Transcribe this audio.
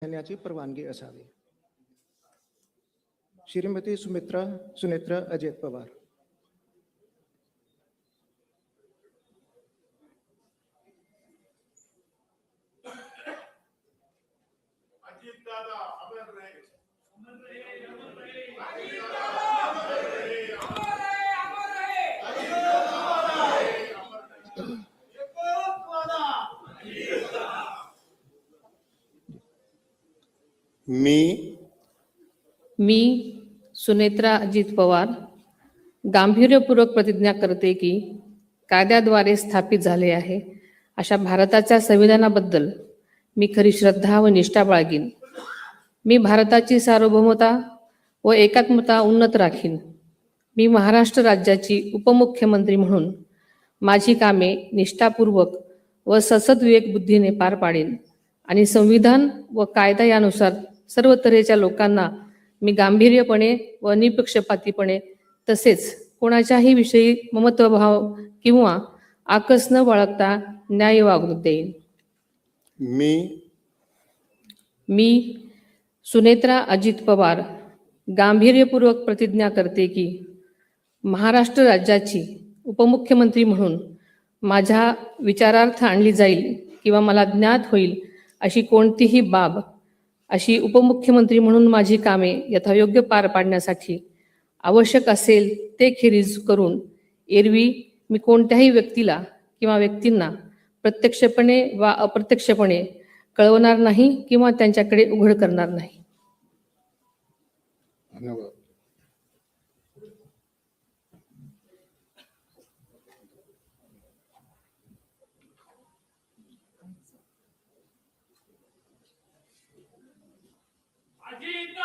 घेण्याची परवानगी असावी. श्रीमती सुनेत्रा अजित पवार. मी सुनेत्रा अजित पवार गांभीर्यपूर्वक प्रतिज्ञा करते की कायद्याद्वारे स्थापित झाले आहे अशा भारताच्या संविधानाबद्दल मी खरी श्रद्धा व निष्ठा बाळगीन. मी भारताची सार्वभौमता व एकात्मता उन्नत राखीन. मी महाराष्ट्र राज्याची उपमुख्यमंत्री म्हणून माझी कामे निष्ठापूर्वक व ससद्विवेक बुद्धीने पार पाडेन आणि संविधान व कायदा यानुसार सर्व तऱ्हेच्या लोकांना मी गांभीर्यपणे व निपक्षपातीपणे तसेच कोणाच्याही विषयी ममत्वभाव किंवा आकस न बाळगता न्याय वागणूक देईन. मी सुनेत्रा अजित पवार गांभीर्यपूर्वक प्रतिज्ञा करते की महाराष्ट्र राज्याची उपमुख्यमंत्री म्हणून माझ्या विचारार्थ आणली जाईल किंवा मला ज्ञात होईल अशी कोणतीही बाब अशी उपमुख्यमंत्री म्हणून माझी कामे यथायोग्य पार पाडण्यासाठी आवश्यक असेल ते खेरीज करून एरवी मी कोणत्याही व्यक्तीला किंवा व्यक्तींना प्रत्यक्षपणे वा अप्रत्यक्षपणे कळवणार नाही किंवा त्यांच्याकडे उघड करणार नाही. धन्यवाद. अजित